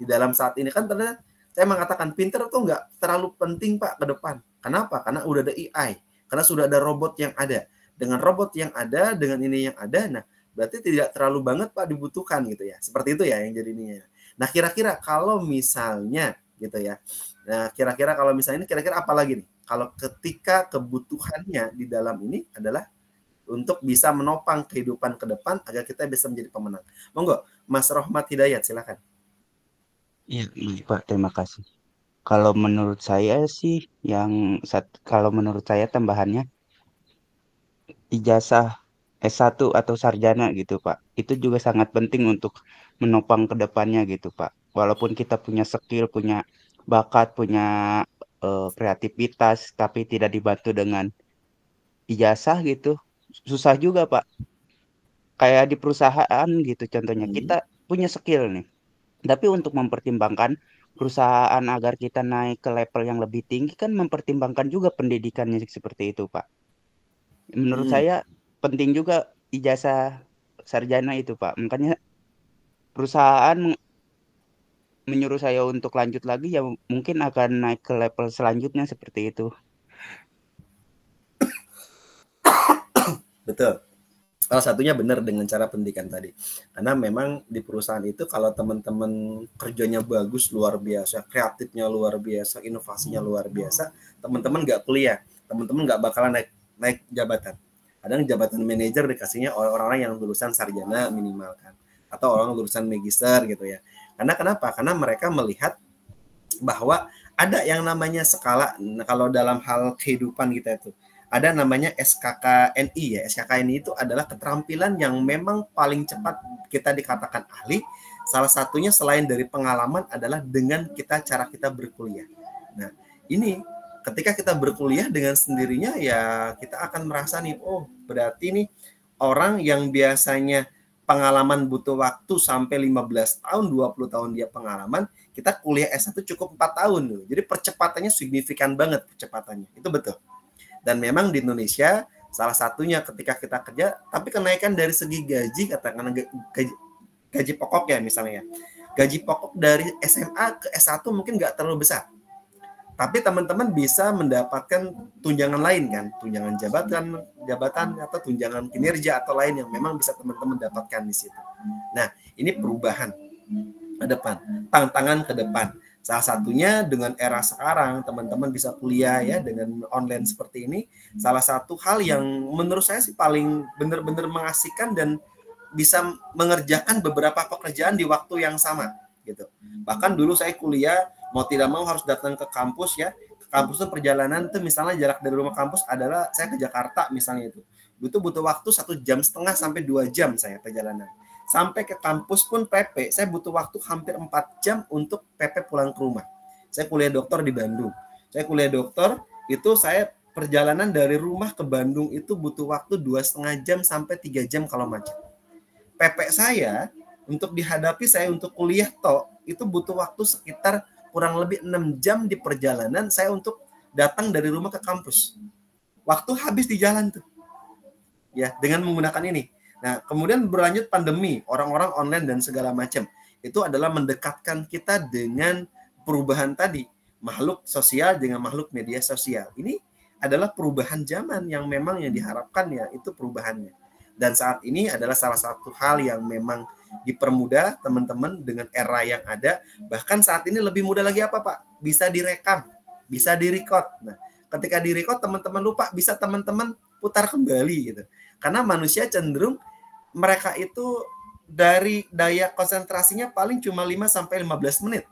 di dalam saat ini? Kan ternyata saya mengatakan pinter tuh nggak terlalu penting Pak ke depan. Kenapa? Karena udah ada AI, karena sudah ada robot yang ada. Dengan robot yang ada, dengan ini yang ada, nah berarti tidak terlalu banget Pak dibutuhkan gitu ya. Seperti itu ya yang jadi ininya. Nah, kira-kira kalau misalnya gitu ya. Nah, kira-kira kalau misalnya ini kira-kira apa lagi nih? Kalau ketika kebutuhannya di dalam ini adalah untuk bisa menopang kehidupan ke depan agar kita bisa menjadi pemenang. Monggo, Mas Rohmat Hidayat, silakan. Iya, Pak, terima kasih. Kalau menurut saya sih, kalau menurut saya tambahannya ijazah S1 atau sarjana gitu, Pak. Itu juga sangat penting untuk menopang ke depannya gitu, Pak. Walaupun kita punya skill, punya bakat, punya kreativitas, tapi tidak dibantu dengan ijazah gitu, susah juga, Pak. Kayak di perusahaan gitu contohnya, kita punya skill nih. Tapi untuk mempertimbangkan perusahaan agar kita naik ke level yang lebih tinggi kan mempertimbangkan juga pendidikannya seperti itu, Pak. Menurut saya penting juga ijazah sarjana itu, Pak. Makanya perusahaan menyuruh saya untuk lanjut lagi ya mungkin akan naik ke level selanjutnya seperti itu. Betul. Salah satunya benar dengan cara pendidikan tadi. Karena memang di perusahaan itu kalau teman-teman kerjanya bagus, luar biasa, kreatifnya luar biasa, inovasinya luar biasa, teman-teman nggak kuliah, teman-teman nggak bakalan naik jabatan. Kadang jabatan manajer dikasihnya orang-orang yang lulusan sarjana minimal kan, atau orang lulusan magister gitu ya. Karena kenapa? Karena mereka melihat bahwa ada yang namanya skala. Nah, kalau dalam hal kehidupan kita itu ada namanya SKKNI ya. SKKNI itu adalah keterampilan yang memang paling cepat kita dikatakan ahli. Salah satunya selain dari pengalaman adalah dengan cara kita berkuliah. Nah, ini ketika kita berkuliah dengan sendirinya ya kita akan merasa nih, oh berarti nih orang yang biasanya pengalaman butuh waktu sampai 15 tahun, 20 tahun dia pengalaman, kita kuliah S1 cukup 4 tahun. Jadi percepatannya signifikan banget percepatannya. Itu betul. Dan memang di Indonesia salah satunya ketika kita kerja, tapi kenaikan dari segi gaji, katakan gaji pokok ya misalnya. Gaji pokok dari SMA ke S1 mungkin nggak terlalu besar. Tapi teman-teman bisa mendapatkan tunjangan lain kan, tunjangan jabatan atau tunjangan kinerja atau lain yang memang bisa teman-teman dapatkan di situ. Nah, ini perubahan ke depan, tantangan ke depan. Salah satunya dengan era sekarang, teman-teman bisa kuliah ya dengan online seperti ini. Salah satu hal yang menurut saya sih paling benar-benar mengasihkan dan bisa mengerjakan beberapa pekerjaan di waktu yang sama gitu. Bahkan dulu saya kuliah mau tidak mau harus datang ke kampus ya. Kampus itu perjalanan tuh misalnya jarak dari rumah kampus adalah saya ke Jakarta misalnya itu. Itu butuh waktu 1,5 jam sampai 2 jam saya perjalanan. Sampai ke kampus pun PP, saya butuh waktu hampir 4 jam untuk PP pulang ke rumah. Saya kuliah dokter di Bandung. Saya kuliah dokter, itu saya perjalanan dari rumah ke Bandung itu butuh waktu 2,5 jam sampai 3 jam kalau macet. PP saya, untuk dihadapi saya untuk kuliah itu butuh waktu sekitar kurang lebih 6 jam di perjalanan saya untuk datang dari rumah ke kampus. Waktu habis di jalan tuh. Ya, dengan menggunakan ini. Nah, kemudian berlanjut pandemi, orang-orang online dan segala macam. Itu adalah mendekatkan kita dengan perubahan tadi. Makhluk sosial dengan makhluk media sosial. Ini adalah perubahan zaman yang memang yang diharapkan ya, itu perubahannya. Dan saat ini adalah salah satu hal yang memang dipermudah teman-teman dengan era yang ada. Bahkan saat ini lebih mudah lagi apa Pak? Bisa direkam, bisa direcord. Nah, ketika direcord teman-teman lupa, bisa teman-teman putar kembali gitu. Karena manusia cenderung mereka itu dari daya konsentrasinya paling cuma 5-15 menit.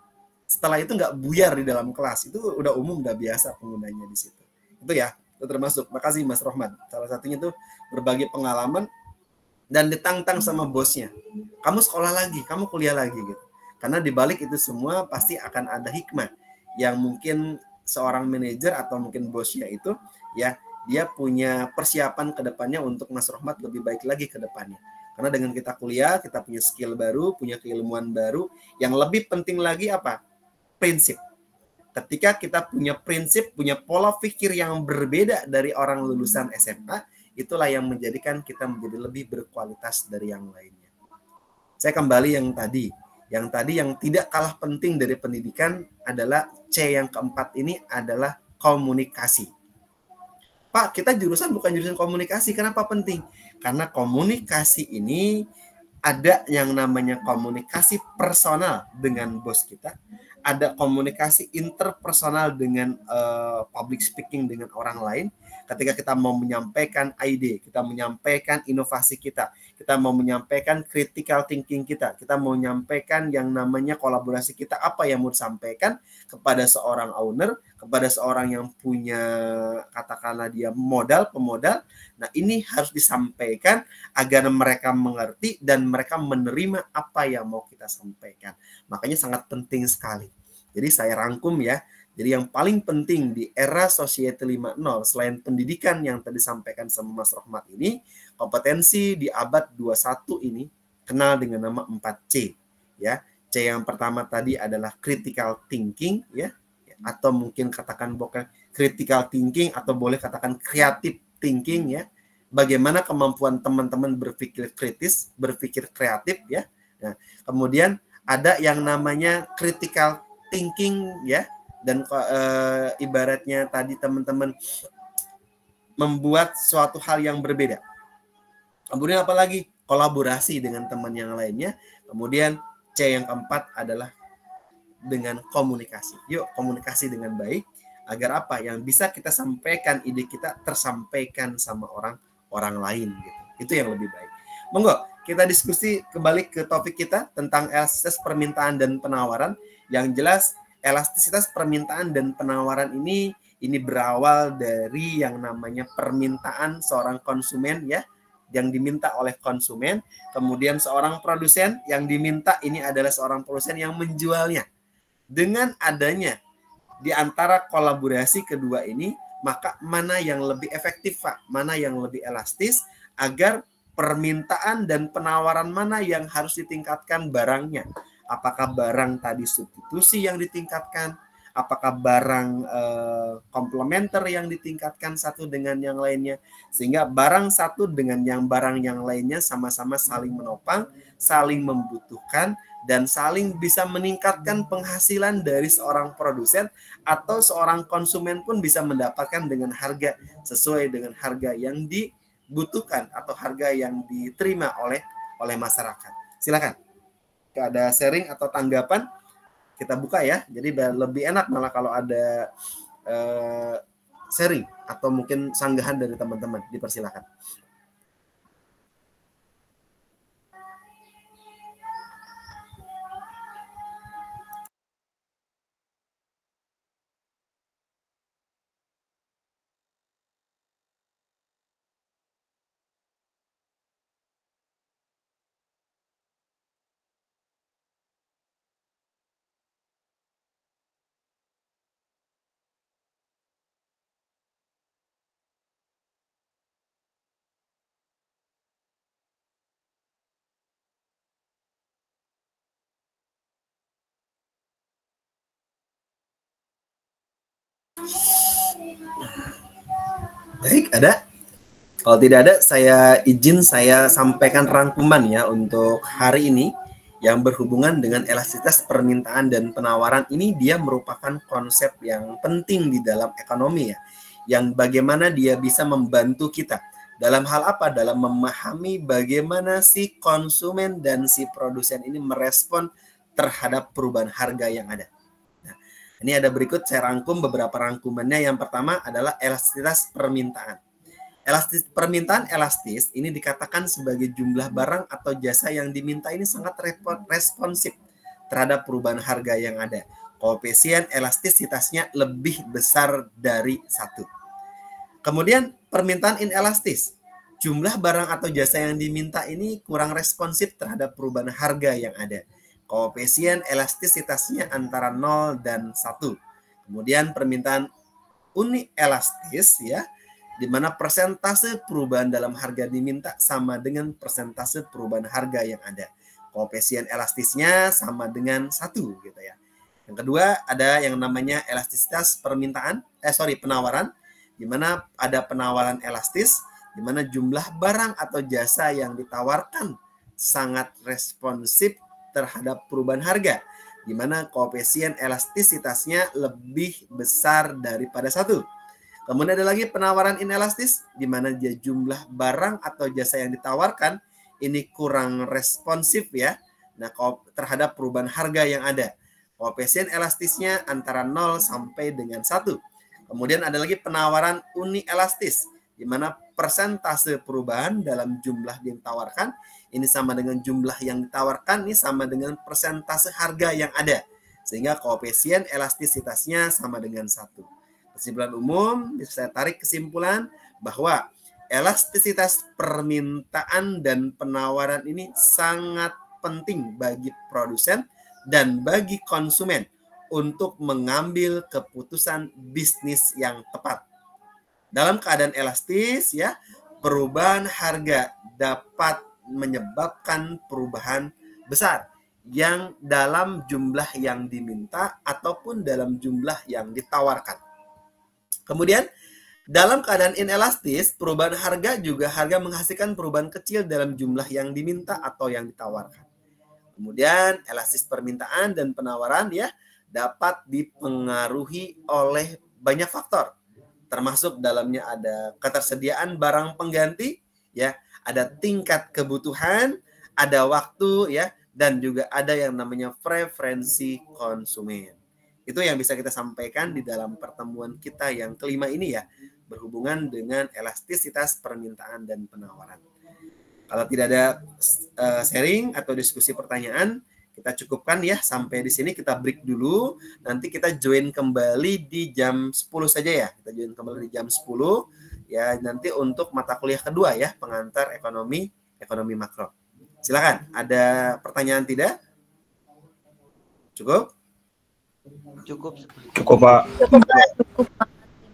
Setelah itu nggak buyar di dalam kelas. Itu udah umum, udah biasa penggunanya di situ. Itu ya, itu termasuk. Makasih Mas Rohman. Salah satunya itu berbagi pengalaman dan ditantang sama bosnya. Kamu sekolah lagi, kamu kuliah lagi gitu. Karena di balik itu semua pasti akan ada hikmah yang mungkin seorang manajer atau mungkin bosnya itu ya dia punya persiapan ke depannya untuk Mas Rohmat lebih baik lagi ke depannya. Karena dengan kita kuliah, kita punya skill baru, punya keilmuan baru. Yang lebih penting lagi apa? Prinsip. Ketika kita punya prinsip, punya pola pikir yang berbeda dari orang lulusan SMA, itulah yang menjadikan kita menjadi lebih berkualitas dari yang lainnya. Saya kembali yang tadi. Yang tadi yang tidak kalah penting dari pendidikan adalah C yang keempat ini adalah komunikasi. Pak, kita jurusan bukan jurusan komunikasi. Kenapa penting? Karena komunikasi ini ada yang namanya komunikasi personal dengan bos kita, ada komunikasi interpersonal dengan public speaking dengan orang lain. Ketika kita mau menyampaikan ide, kita menyampaikan inovasi kita mau menyampaikan critical thinking kita mau menyampaikan yang namanya kolaborasi kita, apa yang mau disampaikan kepada seorang owner, kepada seorang yang punya katakanlah dia pemodal. Nah, ini harus disampaikan agar mereka mengerti dan mereka menerima apa yang mau kita sampaikan. Makanya sangat penting sekali. Jadi saya rangkum ya. Jadi yang paling penting di era Society 5.0 selain pendidikan yang tadi disampaikan sama Mas Rohmat ini, kompetensi di abad 21 ini kenal dengan nama 4C ya. C yang pertama tadi adalah critical thinking ya, atau mungkin katakan bukan critical thinking atau boleh katakan creative thinking ya. Bagaimana kemampuan teman-teman berpikir kritis, berpikir kreatif ya. Nah, kemudian ada yang namanya critical thinking ya. Dan ibaratnya tadi teman-teman membuat suatu hal yang berbeda. Kemudian apalagi kolaborasi dengan teman yang lainnya. Kemudian C yang keempat adalah dengan komunikasi. Yuk komunikasi dengan baik agar apa yang bisa kita sampaikan, ide kita tersampaikan sama orang lain gitu. Itu yang lebih baik. Monggo kita diskusi kembali ke topik kita tentang elastisitas permintaan dan penawaran. Yang jelas elastisitas permintaan dan penawaran ini berawal dari yang namanya permintaan seorang konsumen ya, yang diminta oleh konsumen, kemudian seorang produsen yang diminta ini adalah seorang produsen yang menjualnya. Dengan adanya di antara kolaborasi kedua ini, maka mana yang lebih efektif Pak? Mana yang lebih elastis agar permintaan dan penawaran mana yang harus ditingkatkan barangnya? Apakah barang tadi substitusi yang ditingkatkan? Apakah barang komplementer yang ditingkatkan satu dengan yang lainnya? Sehingga barang satu dengan barang yang lainnya sama-sama saling menopang, saling membutuhkan, dan saling bisa meningkatkan penghasilan dari seorang produsen atau seorang konsumen pun bisa mendapatkan dengan harga sesuai dengan harga yang dibutuhkan atau harga yang diterima oleh masyarakat. Silakan. Ada sharing atau tanggapan, kita buka ya. Jadi lebih enak malah kalau ada sharing atau mungkin sanggahan dari teman-teman. Dipersilakan. Baik, ada? Kalau tidak ada, saya sampaikan rangkuman ya untuk hari ini yang berhubungan dengan elastisitas permintaan dan penawaran. Ini dia merupakan konsep yang penting di dalam ekonomi ya, yang bagaimana dia bisa membantu kita dalam hal apa? Dalam memahami bagaimana si konsumen dan si produsen ini merespon terhadap perubahan harga yang ada. Ini ada berikut saya rangkum beberapa rangkumannya. Yang pertama adalah elastisitas permintaan. Permintaan elastis ini dikatakan sebagai jumlah barang atau jasa yang diminta ini sangat responsif terhadap perubahan harga yang ada. Koefisien elastisitasnya lebih besar dari 1. Kemudian permintaan inelastis. Jumlah barang atau jasa yang diminta ini kurang responsif terhadap perubahan harga yang ada. Koefisien elastisitasnya antara 0 dan 1. Kemudian permintaan unielastis ya, di mana persentase perubahan dalam harga diminta sama dengan persentase perubahan harga yang ada. Koefisien elastisnya sama dengan 1 gitu ya. Yang kedua ada yang namanya elastisitas penawaran, di mana ada penawaran elastis, di mana jumlah barang atau jasa yang ditawarkan sangat responsif terhadap perubahan harga, di mana koefisien elastisitasnya lebih besar daripada 1. Kemudian ada lagi penawaran inelastis, di mana jumlah barang atau jasa yang ditawarkan ini kurang responsif ya. Nah, terhadap perubahan harga yang ada. Koefisien elastisnya antara 0 sampai dengan 1. Kemudian ada lagi penawaran uni elastis, di mana persentase perubahan dalam jumlah yang ditawarkan ini sama dengan jumlah yang ditawarkan, ini sama dengan persentase harga yang ada. Sehingga koefisien elastisitasnya sama dengan 1. Kesimpulan umum, bisa saya tarik kesimpulan bahwa elastisitas permintaan dan penawaran ini sangat penting bagi produsen dan bagi konsumen untuk mengambil keputusan bisnis yang tepat. Dalam keadaan elastis ya, perubahan harga dapat menyebabkan perubahan besar yang dalam jumlah yang diminta ataupun dalam jumlah yang ditawarkan. Kemudian dalam keadaan inelastis, perubahan harga juga harga menghasilkan perubahan kecil dalam jumlah yang diminta atau yang ditawarkan. Kemudian elastis permintaan dan penawaran ya dapat dipengaruhi oleh banyak faktor. Termasuk dalamnya ada ketersediaan barang pengganti ya, ada tingkat kebutuhan, ada waktu ya, dan juga ada yang namanya preferensi konsumen. Itu yang bisa kita sampaikan di dalam pertemuan kita yang kelima ini ya, berhubungan dengan elastisitas permintaan dan penawaran. Kalau tidak ada sharing atau diskusi pertanyaan, kita cukupkan ya sampai di sini. Kita break dulu. Nanti kita join kembali di jam 10 saja ya. Kita join kembali di jam 10 ya, nanti untuk mata kuliah kedua ya, pengantar ekonomi makro. Silakan. Ada pertanyaan tidak? Cukup? Cukup, Pak. Cukup, Pak.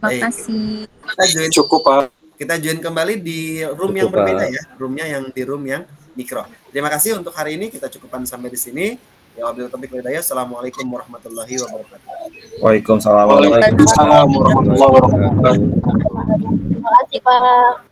Terima kasih. Cukup, Pak. Kita join kembali di room yang berbeda ya, roomnya yang di room yang mikro. Terima kasih untuk hari ini, kita cukupkan sampai di sini. Ya, wabillahi taufiq wal hidayah. Assalamualaikum warahmatullahi wabarakatuh. Waalaikumsalam warahmatullahi wabarakatuh. Terima kasih, Pak.